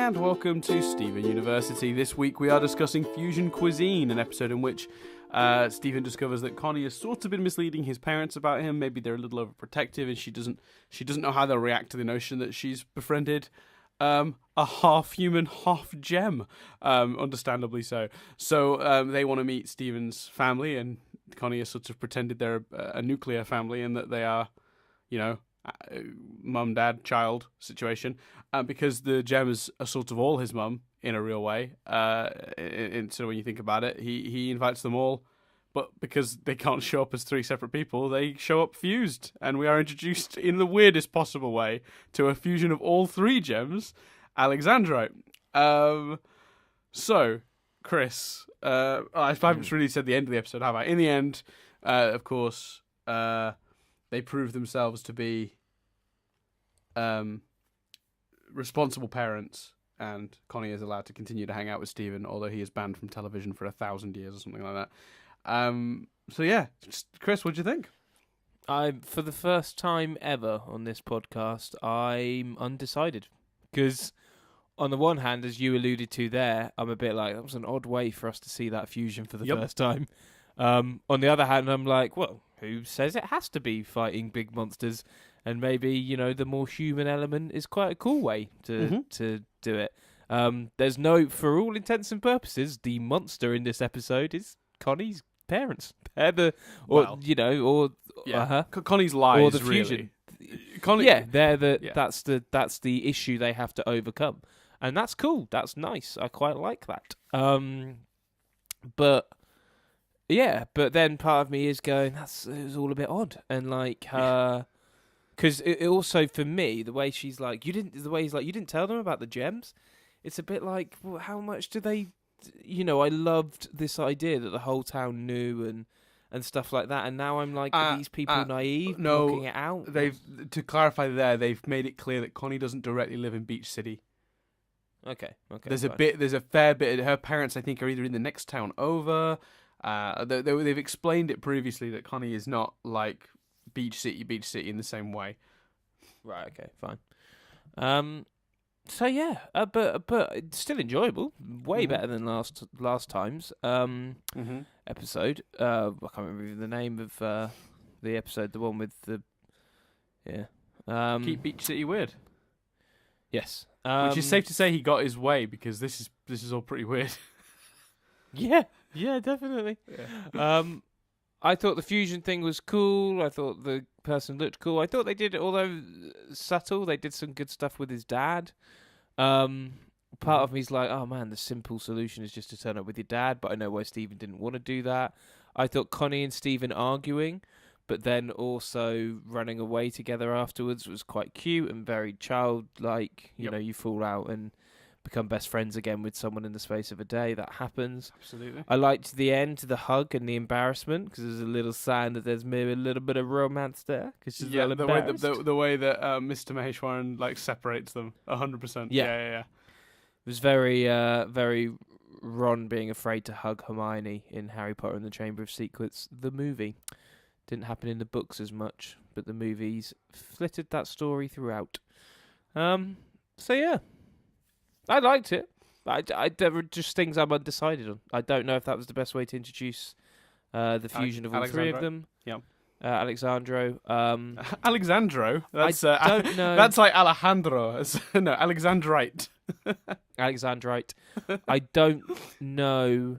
and welcome to Stephen University. This week we are discussing Fusion Cuisine, an episode in which Stephen discovers that Connie has sort of been misleading his parents about him. Maybe they're a little overprotective, and she doesn't know how they'll react to the notion that she's befriended a half-human, half-gem, understandably so. So they want to meet Stephen's family, and Connie has sort of pretended they're a nuclear family and that they are, mum, dad, child situation, because the gems are sort of all his mum in a real way. So when you think about it, he invites them all, but because they can't show up as three separate people, they show up fused, and we are introduced in the weirdest possible way to a fusion of all three gems, Alexandrite. So, Chris, I haven't really said the end of the episode, have I? In the end, of course, they prove themselves to be responsible parents, and Connie is allowed to continue to hang out with Stephen, although he is banned from television for 1,000 years or something like that. So yeah, Chris, what do you think? For the first time ever on this podcast, I'm undecided. Because on the one hand, as you alluded to there, I'm a bit like, that was an odd way for us to see that fusion for the first time. On the other hand, I'm like, well, who says it has to be fighting big monsters? And maybe, the more human element is quite a cool way to do it. There's no, for all intents and purposes, the monster in this episode is Connie's parents. They're Connie's lies, or the fusion. Really. Connie, that's the issue they have to overcome, and that's cool. That's nice. I quite like that. But then part of me is going, it was all a bit odd, and like because it also, for me, the way she's like, you didn't tell them about the gems. It's a bit like, well, how much do they? I loved this idea that the whole town knew and stuff like that, and now I'm like, are these people naive, blocking it out? To clarify they've made it clear that Connie doesn't directly live in Beach City. Okay. There's a fair bit. Her parents, I think, are either in the next town over. They've explained it previously that Connie is not like Beach City in the same way. Right. Okay. Fine. So yeah, but it's still enjoyable. Way better than last time's episode. I can't remember even the name of the episode. The one with the Keep Beach City weird. Yes, which is safe to say he got his way, because this is all pretty weird. Yeah, definitely. Yeah. I thought the fusion thing was cool. I thought the person looked cool. I thought they did, although subtle, they did some good stuff with his dad. Part of me's like, oh man, the simple solution is just to turn up with your dad, but I know why Stephen didn't want to do that. I thought Connie and Stephen arguing, but then also running away together afterwards was quite cute and very childlike. You fall out and become best friends again with someone in the space of a day. That happens. Absolutely. I liked the end, the hug and the embarrassment, because there's a little sign that there's maybe a little bit of romance there. Cause she's the way that Mr. Maheshwaran separates them 100%. Yeah. It was very very Ron being afraid to hug Hermione in Harry Potter and the Chamber of Secrets, the movie. Didn't happen in the books as much, but the movies flitted that story throughout. So yeah. I liked it. There were just things I'm undecided on. I don't know if that was the best way to introduce the fusion of all three of them. Yeah. Alexandro. Alexandro? That's, I don't know. That's like Alejandro. No, Alexandrite. Alexandrite. I don't know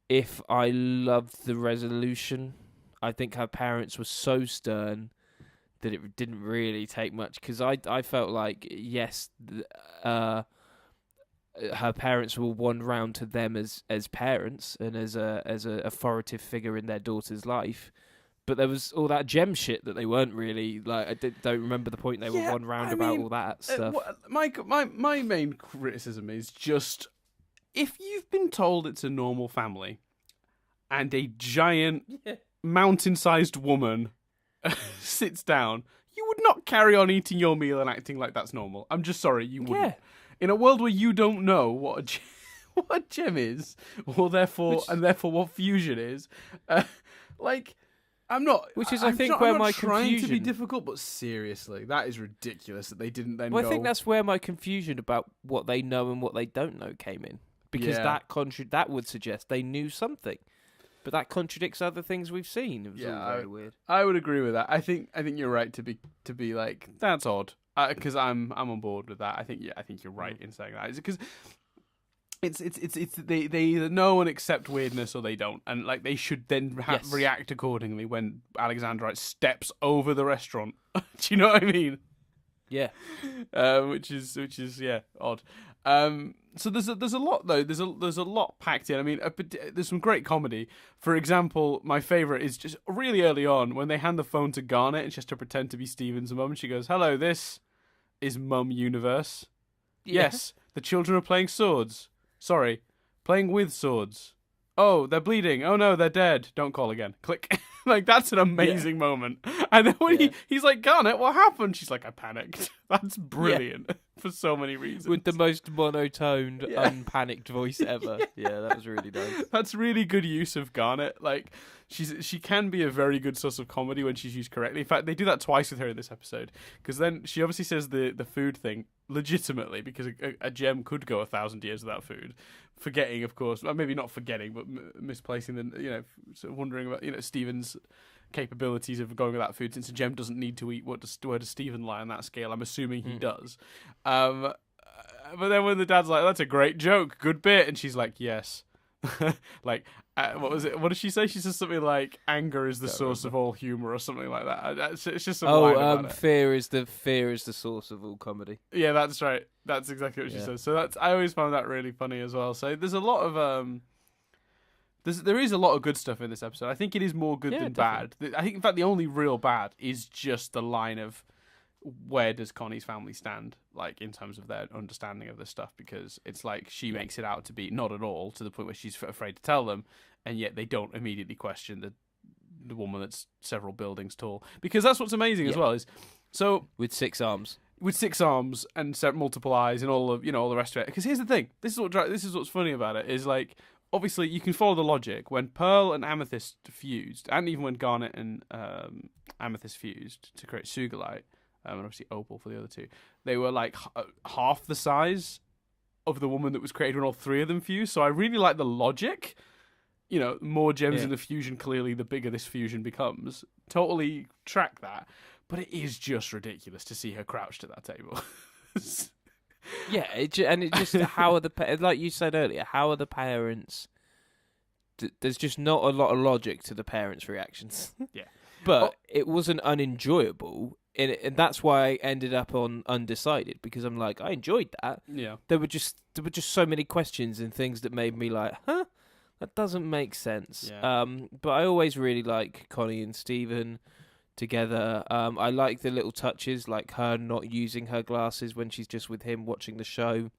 if I loved the resolution. I think her parents were so stern that it didn't really take much, because I felt like, yes, her parents will wander round to them as parents and as a authoritative figure in their daughter's life, but there was all that gem shit that they weren't really like. I don't remember the point they were wandering round about all that stuff. My main criticism is just, if you've been told it's a normal family and a giant mountain-sized woman sits down, you would not carry on eating your meal and acting like that's normal. I'm just sorry, you wouldn't. Yeah. In a world where you don't know what a gem is, or therefore what fusion is, I'm not. Which is, I'm I think, not, where I'm not my trying to be confusion. difficult, but seriously, that is ridiculous that they didn't then Well, go. I think that's where my confusion about what they know and what they don't know came in, because Yeah. that would suggest they knew something, but that contradicts other things we've seen. It was all very weird. I would agree with that. I think you're right to be like, that's odd, because I'm on board with that. I think you're right in saying that, because it's they either know and accept weirdness or they don't, and like they should then react accordingly when Alexandrite steps over the restaurant. Do you know what I mean? Yeah. Which is odd. So there's a lot though. There's a lot packed in. I mean, there's some great comedy. For example, my favorite is just really early on when they hand the phone to Garnet and she has to pretend to be Steven's mum. And she goes, "Hello, this is Mum Universe. Yeah. Yes, the children are playing swords. Sorry, playing with swords. Oh, they're bleeding. Oh no, they're dead. Don't call again. Click." Like, that's an amazing moment. And then when he's like, "Garnet, what happened?" She's like, "I panicked." That's brilliant for so many reasons. With the most monotoned, unpanicked voice ever. Yeah, that was really nice. That's really good use of Garnet. Like, she can be a very good source of comedy when she's used correctly. In fact, they do that twice with her in this episode, because then she obviously says the food thing legitimately, because a gem could go 1,000 years without food, forgetting, of course, well, maybe not forgetting, but misplacing the, sort of wondering about, Stephen's capabilities of going without food, since a gem doesn't need to eat. Where does Stephen lie on that scale? I'm assuming he does. But then when the dad's like, "That's a great joke, good bit," and she's like, "Yes." Like, what was it? What did she say? She says something like, "Anger is the source of all humor," or something like that. It's just some line about it. Fear is the source of all comedy. Yeah, that's right. That's exactly what she says. So I always found that really funny as well. So there's a lot of there is a lot of good stuff in this episode. I think it is more good than definitely. bad. I think, in fact, the only real bad is just the line of, where does Connie's family stand, like, in terms of their understanding of this stuff, because it's like she makes it out to be not at all, to the point where she's afraid to tell them, and yet they don't immediately question the woman that's several buildings tall, because that's what's amazing as well, is so with 6 arms and multiple eyes and all of all the rest of it. Because here's the thing, this is what's funny about it, is like, obviously you can follow the logic. When Pearl and Amethyst fused, and even when Garnet and Amethyst fused to create Sugalite, and obviously Opal for the other two, they were like half the size of the woman that was created when all three of them fused. So I really like the logic. More gems in the fusion, clearly the bigger this fusion becomes. Totally track that. But it is just ridiculous to see her crouched at that table. Yeah, how are like you said earlier, how are the parents? There's just not a lot of logic to the parents' reactions. Yeah. But it wasn't unenjoyable. And that's why I ended up on undecided, because I'm like, I enjoyed that. Yeah. There were just so many questions and things that made me like, that doesn't make sense. Yeah. But I always really like Connie and Stephen together. I like the little touches, like her not using her glasses when she's just with him watching the show.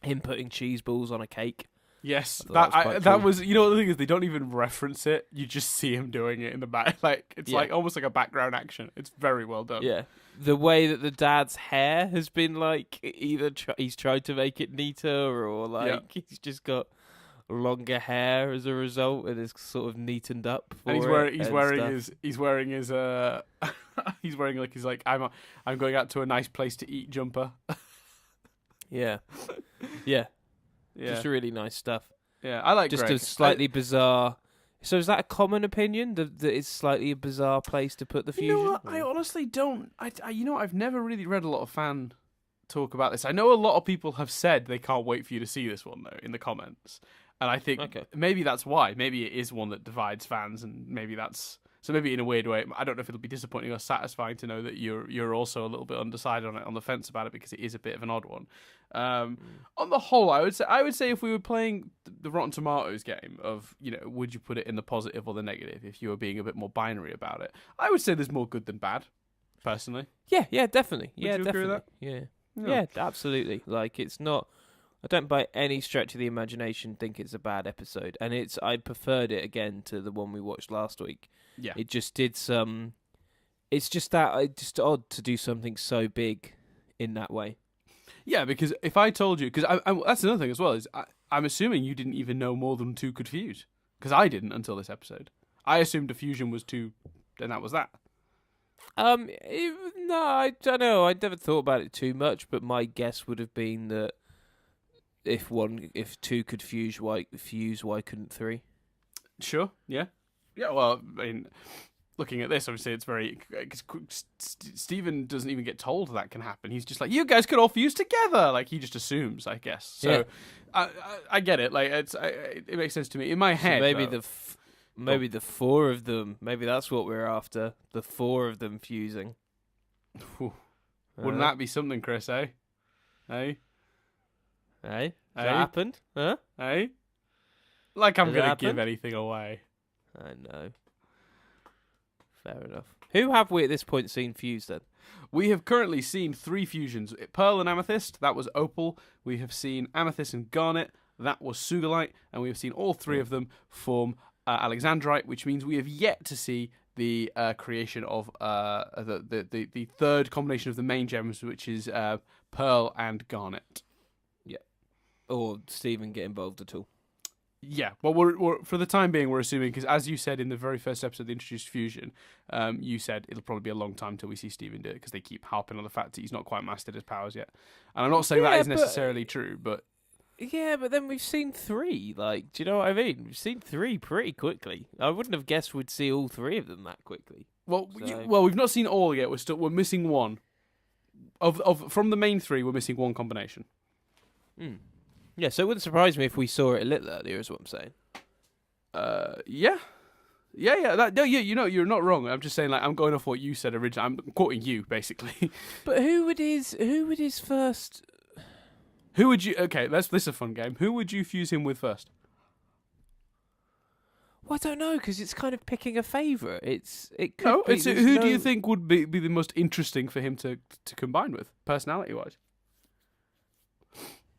Him putting cheese balls on a cake. Yes, that was the thing is, they don't even reference it. You just see him doing it in the back. Like, it's like almost like a background action. It's very well done. Yeah, the way that the dad's hair has been, like, either he's tried to make it neater, or like he's just got longer hair as a result, and is sort of neatened up. And he's wearing like his like, I'm going out to a nice place to eat jumper. Yeah. Just really nice stuff. Yeah, I like just Greg. A slightly bizarre. So is that a common opinion, that it's slightly a bizarre place to put the fusion? You know what? I honestly don't. I've never really read a lot of fan talk about this. I know a lot of people have said they can't wait for you to see this one, though, in the comments. And I think maybe that's why. Maybe it is one that divides fans, and maybe that's... So maybe in a weird way, I don't know if it'll be disappointing or satisfying to know that you're also a little bit undecided on the fence about it, because it is a bit of an odd one. On the whole, I would say if we were playing the Rotten Tomatoes game of, would you put it in the positive or the negative, if you were being a bit more binary about it, I would say there's more good than bad, personally. Yeah, definitely. Would you agree with that? Yeah, absolutely. Like, it's not... I don't by any stretch of the imagination think it's a bad episode, and I preferred it again to the one we watched last week. Yeah, it just did some. It's just odd to do something so big in that way. Yeah, because if I told you, because that's another thing as well, is I'm assuming you didn't even know more than two could fuse, because I didn't until this episode. I assumed a fusion was two, and that was that. No, I don't know. I never thought about it too much, but my guess would have been that if two could fuse, why couldn't three? Sure. Yeah. Yeah. Well, I mean, looking at this, obviously, it's very. Stephen doesn't even get told that can happen. He's just like, you guys could all fuse together. Like he just assumes, I guess. So, yeah. I get it. Like it makes sense to me in my head. So maybe maybe the four of them. Maybe that's what we're after. The four of them fusing. Wouldn't that be something, Chris? Eh? Hey, that happened? Huh? Hey? Like I'm going to give happened? anything away. I know. Fair enough. Who have we at this point seen fuse then? We have currently seen 3 fusions. Pearl and Amethyst, that was Opal. We have seen Amethyst and Garnet, that was Sugalite. And we have seen all 3 of them form Alexandrite, which means we have yet to see the creation of the third combination of the main gems, which is Pearl and Garnet. Yeah. Or Stephen get involved at all. Yeah, well, we're for the time being, we're assuming, because as you said in the very first episode, the Introduced Fusion, you said it'll probably be a long time till we see Stephen do it, because they keep harping on the fact that he's not quite mastered his powers yet. And I'm not saying that is necessarily true, but... Yeah, but then we've seen 3, like, do you know what I mean? We've seen 3 pretty quickly. I wouldn't have guessed we'd see all 3 of them that quickly. Well, So... we've not seen all yet, we're missing one. From the main 3, we're missing one combination. Yeah, so it wouldn't surprise me if we saw it a little earlier, is what I'm saying. Yeah. You're not wrong. I'm just saying, like, I'm going off what you said originally. I'm quoting you, basically. But who would his first? Who would you? Okay, this is a fun game. Who would you fuse him with first? Well, I don't know, because it's kind of picking a favourite. Who do you think would be the most interesting for him to combine with, personality-wise?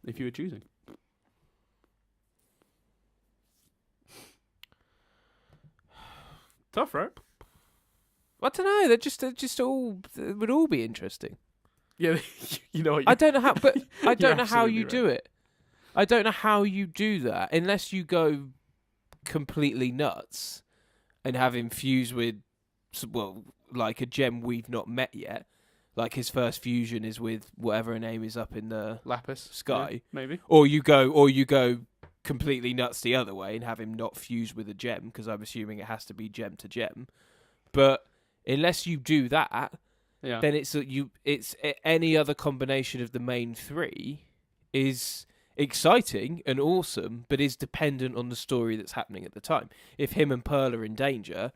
If you were choosing. Tough, right? I don't know. They're just all would all be interesting. Yeah, you know what? I don't know how, but I don't know how you right. do it. I don't know how you do that unless you go completely nuts and have him fuse with, well, like a gem we've not met yet. Like his first fusion is with whatever her name is up in the Lapis sky, yeah, maybe. Or you go completely nuts the other way and have him not fuse with a gem, because I'm assuming it has to be gem to gem. But unless you do that, then it's any other combination of the main 3 is exciting and awesome, but is dependent on the story that's happening at the time. If him and Pearl are in danger,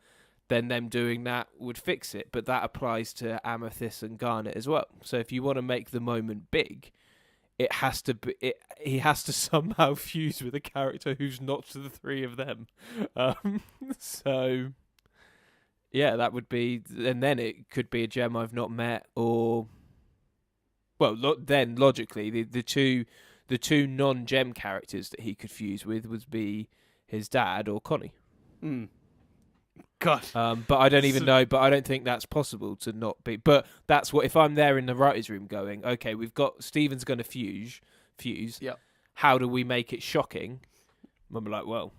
then them doing that would fix it. But that applies to Amethyst and Garnet as well. So if you want to make the moment big, it has to be. He has to somehow fuse with a character who's not to the 3 of them. So, yeah, that would be, and then it could be a gem I've not met, or, well, then logically the two non-gem characters that he could fuse with would be his dad or Connie. God. But I don't even know. But I don't think that's possible to not be. But that's what, if I'm there in the writers' room going, okay, we've got Stephen's going to fuse. Yeah. How do we make it shocking? I'm like, well,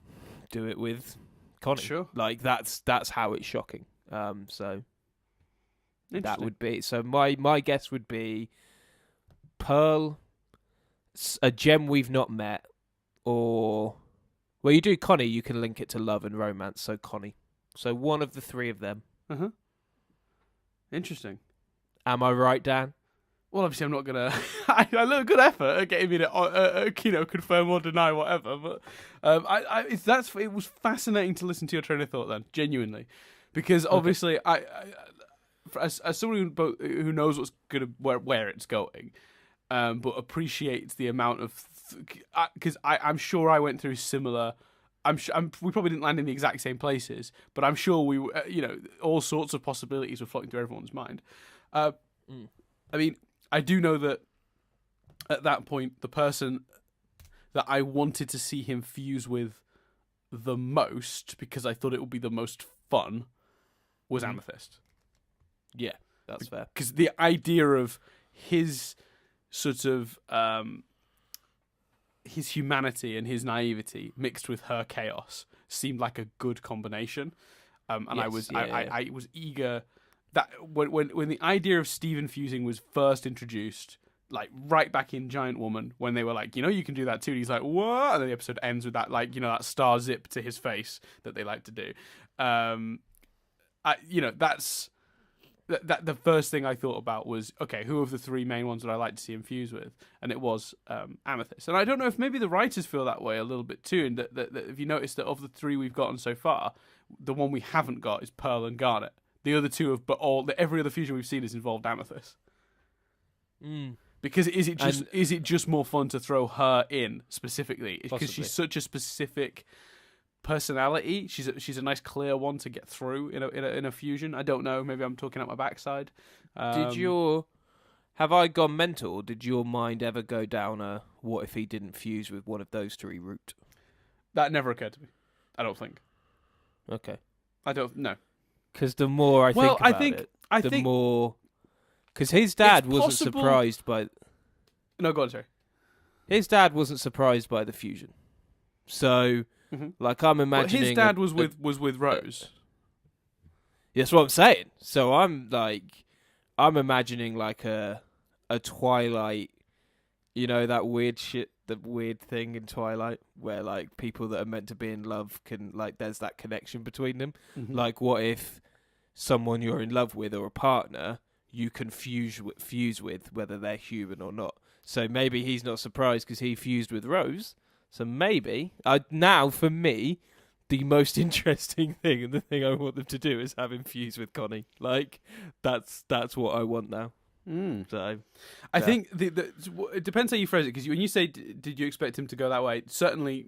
do it with Connie. Sure. Like that's how it's shocking. So that would be. So my guess would be Pearl, a gem we've not met, or, well, you do Connie, you can link it to love and romance. So Connie. So one of the 3 of them. Interesting. Am I right, Dan? Well, obviously, I'm not gonna. I look good effort at getting me to, confirm or deny whatever. But it was fascinating to listen to your train of thought then, genuinely, because obviously, as someone who knows where it's going, but appreciates the amount of, because I'm sure I went through similar. We probably didn't land in the exact same places, but I'm sure we, all sorts of possibilities were floating through everyone's mind. I mean, I do know that at that point, the person that I wanted to see him fuse with the most, because I thought it would be the most fun, was Amethyst. Yeah, that's fair. Because the idea of his sort of his humanity and his naivety mixed with her chaos seemed like a good combination. And Yes, I was eager that when the idea of Steven fusing was first introduced, like right back in Giant Woman, when they were like, you can do that too. And he's like, what? And then the episode ends with that, like, that star zip to his face that they like to do. That's that. The first thing I thought about was, okay, who of the three main ones would I like to see him fuse with? And it was Amethyst. And I don't know if maybe the writers feel that way a little bit too. And that if you notice that of the three we've gotten so far, the one we haven't got is Pearl and Garnet. The other two have, every other fusion we've seen has involved Amethyst. Because is it just more fun to throw her in specifically? Because she's such a specific personality. She's a nice clear one to get through in a fusion. I don't know. Maybe I'm talking out my backside. Have I gone mental? Or did your mind ever go down a what if he didn't fuse with one of those three route? That never occurred to me. I don't think. Okay. I don't know. Because the more I think about it, the more. Because his dad wasn't surprised by. No, go on, sorry. His dad wasn't surprised by the fusion, so like I'm imagining. His dad was with Rose. That's what I'm saying. So I'm imagining like a Twilight, that weird shit, the weird thing in Twilight where like people that are meant to be in love can like there's that connection between them. Like what if someone you're in love with or a partner you can fuse with whether they're human or not. So maybe he's not surprised because he fused with Rose. So maybe now for me, the most interesting thing and the thing I want them to do is have him fuse with Connie. Like that's what I want now. So I think it depends how you phrase it. Because when you say did you expect him to go that way, certainly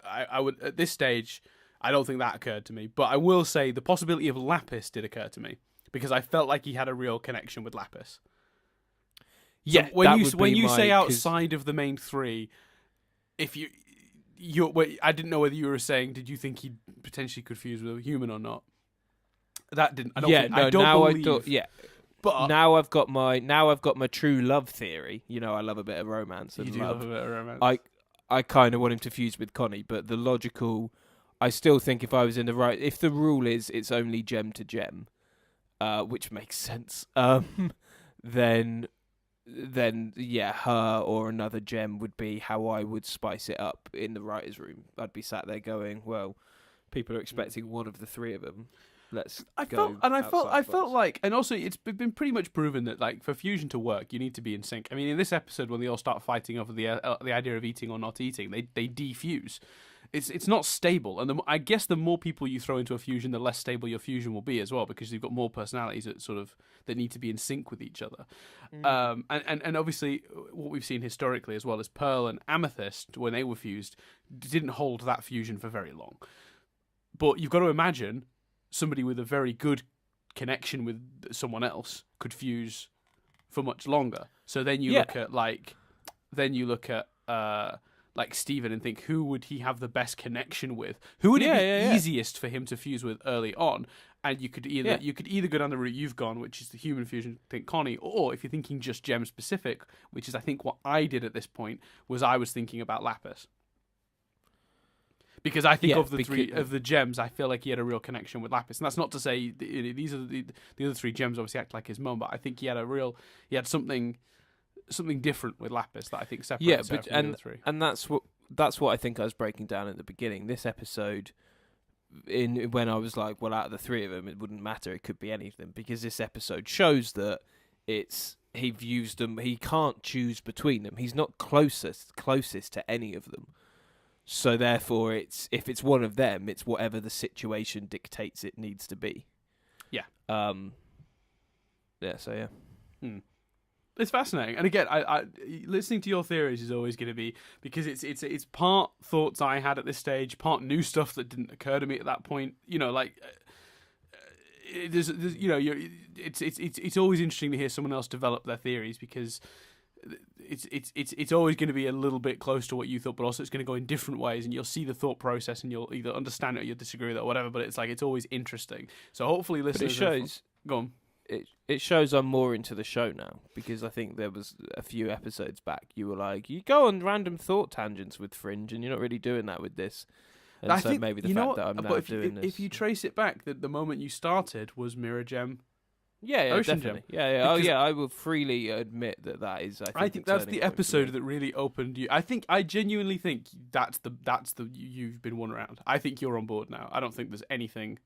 I would at this stage. I don't think that occurred to me. But I will say the possibility of Lapis did occur to me. Because I felt like he had a real connection with Lapis. Yeah, so when you say outside of the main three, if I didn't know whether you were saying did you think he potentially could fuse with a human or not. That didn't. I don't believe. But now I've got my true love theory. I love a bit of romance and love a bit of romance. I kind of want him to fuse with Connie, but the logical. I still think if I was in the right, if the rule is it's only gem to gem. Which makes sense. Then yeah, her or another gem would be how I would spice it up in the writers' room. I'd be sat there going, "Well, people are expecting one of the three of them. I felt like, and also it's been pretty much proven that like for fusion to work, you need to be in sync. I mean, in this episode, when they all start fighting over the idea of eating or not eating, they defuse. It's not stable, and I guess the more people you throw into a fusion, the less stable your fusion will be as well, because you've got more personalities that need to be in sync with each other. And obviously, what we've seen historically as well is Pearl and Amethyst, when they were fused, didn't hold that fusion for very long. But you've got to imagine somebody with a very good connection with someone else could fuse for much longer. So then you look at like Steven and think, who would he have the best connection with? Who would it be easiest for him to fuse with early on? And you could either go down the route you've gone, which is the human fusion, think Connie, or if you're thinking just gem specific, which is I think what I did at this point, was I was thinking about Lapis. Because I think of the gems, I feel like he had a real connection with Lapis. And that's not to say these are the other three gems obviously act like his mum, but I think he had something different with Lapis that I think separates her from the other three. And that's what I think I was breaking down at the beginning. This episode, when I was like, well, out of the three of them, it wouldn't matter. It could be any of them, because this episode shows that he views them. He can't choose between them. He's not closest to any of them. So therefore, if it's one of them, it's whatever the situation dictates it needs to be. Yeah. Yeah. So yeah. It's fascinating, and again, I listening to your theories is always going to be, because it's part thoughts I had at this stage, part new stuff that didn't occur to me at that point. It's always interesting to hear someone else develop their theories, because it's always going to be a little bit close to what you thought, but also it's going to go in different ways, and you'll see the thought process, and you'll either understand it or you'll disagree with it or whatever. But it's always interesting. So hopefully, listeners, but it shows. Go on. It shows I'm more into the show now, because I think there was a few episodes back you were like, you go on random thought tangents with Fringe and you're not really doing that with this. And I so think maybe the you know fact that I'm what, now but doing this. if you trace it back, the moment you started was Mirror Gem. Yeah, Ocean definitely. Gem. Oh, Because yeah. I will freely admit that is. I think that's the episode that really opened you. I genuinely think that's the you've been won around. I think you're on board now. I don't think there's anything.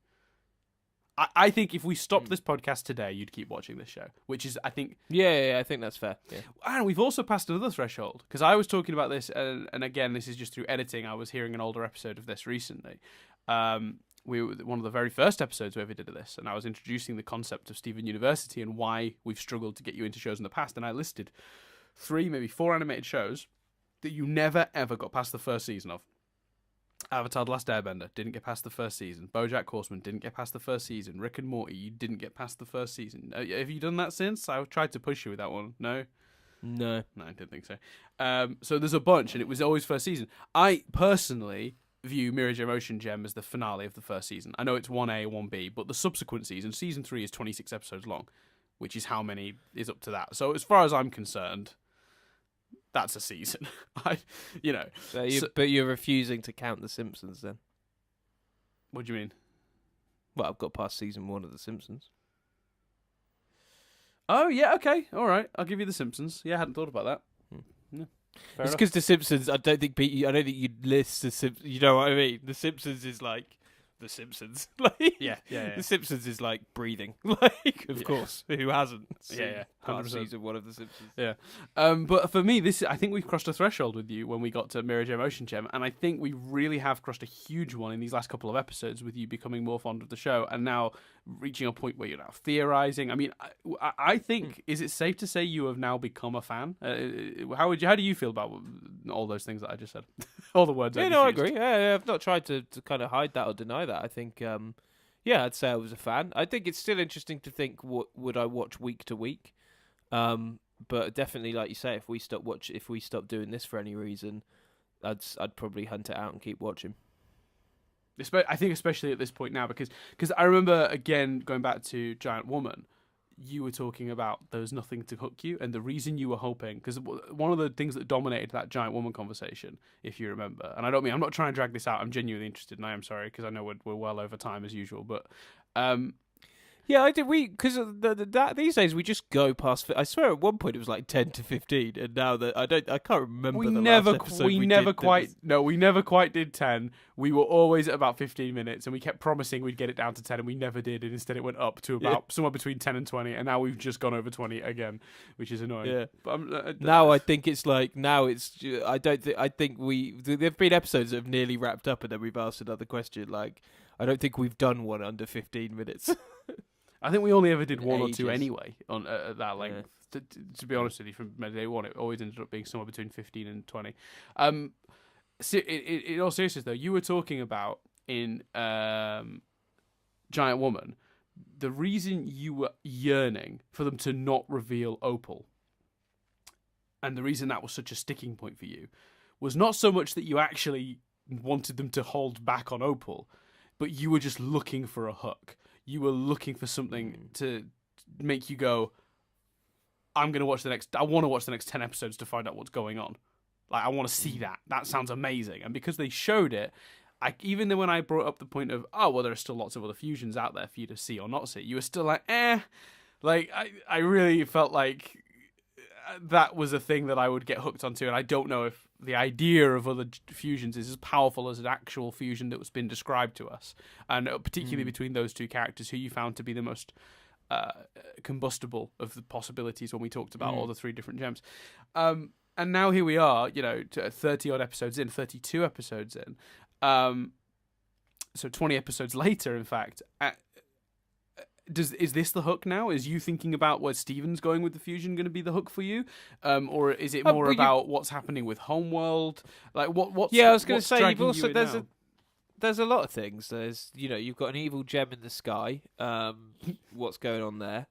I think if we stopped this podcast today, you'd keep watching this show, which is, I think... Yeah, I think that's fair. Yeah. And we've also passed another threshold, because I was talking about this, and again, this is just through editing. I was hearing an older episode of this recently. We were one of the very first episodes we ever did of this, and I was introducing the concept of Steven University and why we've struggled to get you into shows in the past, and I listed 3, maybe 4 animated shows that you never, ever got past the first season of. Avatar: The Last Airbender didn't get past the first season. BoJack Horseman didn't get past the first season. Rick and Morty, you didn't get past the first season. Have you done that since? I tried to push you with that one. No, No, I didn't think so. So there's a bunch, and it was always first season. I personally view Mirror Gem Ocean Gem as the finale of the first season. I know it's 1A, 1B, but the subsequent season 3 is 26 episodes long, which is how many is up to that. So as far as I'm concerned, that's a season. But you're refusing to count The Simpsons then? What do you mean? Well, I've got past season 1 of The Simpsons. Oh, yeah, okay. All right. I'll give you The Simpsons. Yeah, I hadn't thought about that. Yeah, It's because The Simpsons, I don't think you'd list The Simpsons. You know what I mean? The Simpsons is like The Simpsons. Like, yeah. The Simpsons is like breathing. Like, of course, who hasn't? Yeah, past 100%. season 1 of The Simpsons. Yeah. But for me, I think we've crossed a threshold with you when we got to Mirror Gem Ocean Gem, and I think we really have crossed a huge one in these last couple of episodes with you becoming more fond of the show and now reaching a point where you're now theorizing. I mean, I think, is it safe to say you have now become a fan? How do you feel about all those things that I just said? All the words I just I used. agree. Yeah, I've not tried to kind of hide that or deny that. I think, I'd say I was a fan. I think it's still interesting to think, what would I watch week to week? But definitely, like you say, if we stop doing this for any reason, I'd probably hunt it out and keep watching. I think especially at this point now, because I remember, again, going back to Giant Woman, you were talking about there was nothing to hook you, and the reason you were hoping, because one of the things that dominated that Giant Woman conversation, if you remember, and I'm not trying to drag this out, I'm genuinely interested, and I am sorry, because I know we're well over time as usual, but... Yeah, I did. Because these days we just go past. I swear, at one point it was like 10 to 15, and now that I can't remember. We never quite did 10. We were always at about 15 minutes, and we kept promising we'd get it down to 10, and we never did. And instead, it went up to about somewhere between 10 and 20, and now we've just gone over 20 again, which is annoying. Yeah. But now I think it's like I think there've been episodes that have nearly wrapped up, and then we've asked another question. Like, I don't think we've done one under 15 minutes. I think we only ever did one ages. or two anyway on at that length. Yeah. To be honest with you, from day one, it always ended up being somewhere between 15 and 20. In all seriousness, though, you were talking about in Giant Woman, the reason you were yearning for them to not reveal Opal, and the reason that was such a sticking point for you, was not so much that you actually wanted them to hold back on Opal, but you were just looking for a hook. You were looking for something to make you go, I want to watch the next 10 episodes to find out what's going on. Like, I want to see that. That sounds amazing. And because they showed it, even when I brought up the point of, there are still lots of other fusions out there for you to see or not see, you were still like, Like, I really felt like that was a thing that I would get hooked onto, and I don't know if the idea of other fusions is as powerful as an actual fusion that was been described to us, and particularly between those two characters who you found to be the most combustible of the possibilities when we talked about all the 3 different gems. And now here we are, 30 odd episodes in, 32 episodes in, so 20 episodes later, in fact. Is this the hook now? Is you thinking about where Steven's going with the fusion going to be the hook for you, or is it more about what's happening with Homeworld? Like what's I was going to say you've also there's a lot of things. There's you've got an evil gem in the sky. What's going on there?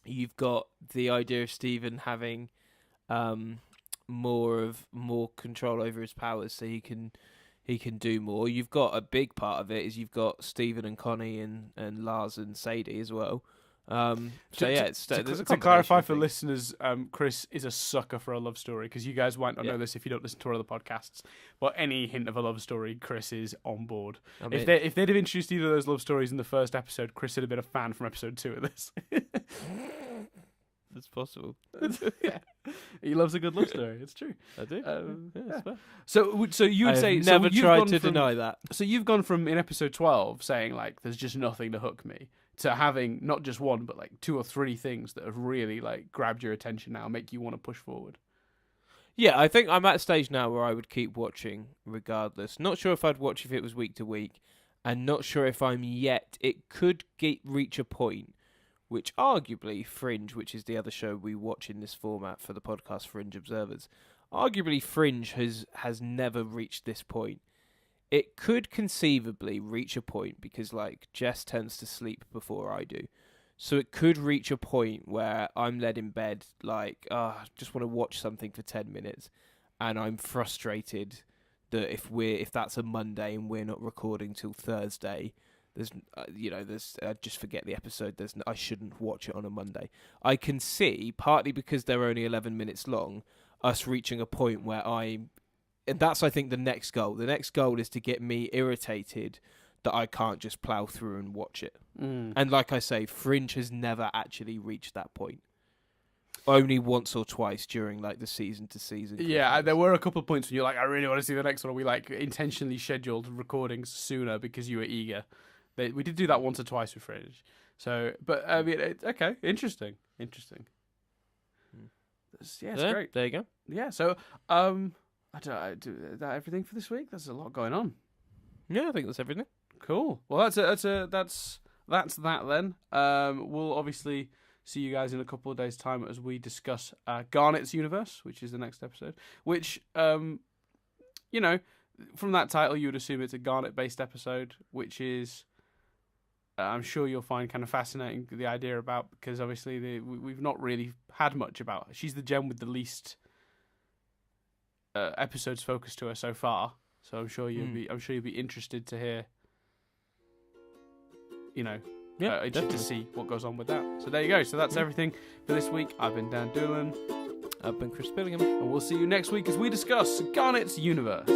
You've got the idea of Steven having more control over his powers, so he can do more. You've got a big part of it is you've got Stephen and Connie and Lars and Sadie as well. So yeah, there's a to clarify for things. listeners, Chris is a sucker for a love story, because you guys might not know this if you don't listen to our other podcasts. But any hint of a love story, Chris is on board. I mean, If they'd have introduced either of those love stories in the first episode, Chris would have been a fan from episode 2 of this. it's possible. Yeah. He loves a good love story. It's true. I do. Yeah. Fair. So you would say never you've tried gone to from- deny that. So you've gone from in episode 12 saying like there's just nothing to hook me, to having not just one but like 2 or 3 things that have really like grabbed your attention now, make you want to push forward. Yeah, I think I'm at a stage now where I would keep watching regardless. Not sure if I'd watch if it was week to week, and not sure if I'm yet. It could reach a point which arguably Fringe, which is the other show we watch in this format for the podcast Fringe Observers, arguably Fringe has never reached this point. It could conceivably reach a point because like Jess tends to sleep before I do. So it could reach a point where I'm led in bed like, I just want to watch something for 10 minutes, and I'm frustrated that if that's a Monday and we're not recording till Thursday, there's just forget the episode. I shouldn't watch it on a Monday. I can see, partly because they're only 11 minutes long, us reaching a point where and that's, I think, the next goal. The next goal is to get me irritated that I can't just plough through and watch it. And like I say, Fringe has never actually reached that point. Only once or twice during like the season to season. Yeah, there were a couple of points when you're like, I really want to see the next one. We like intentionally scheduled recordings sooner because you were eager. We did do that once or twice with Fringe. So, but I mean, okay, interesting. It's great. There you go. Yeah. So, I do that everything for this week. There's a lot going on. Yeah, I think that's everything. Cool. Well, that's that then. We'll obviously see you guys in a couple of days' time as we discuss Garnet's Universe, which is the next episode. Which, from that title, you would assume it's a Garnet-based episode, which is, I'm sure you'll find kind of fascinating the idea about, because obviously we've not really had much about her. She's the gem with the least episodes focused to her so far. So I'm sure you'll be interested to hear. Interested to see what goes on with that. So there you go. So that's everything for this week. I've been Dan Doolan. I've been Chris Billingham. And we'll see you next week as we discuss Garnet's Universe.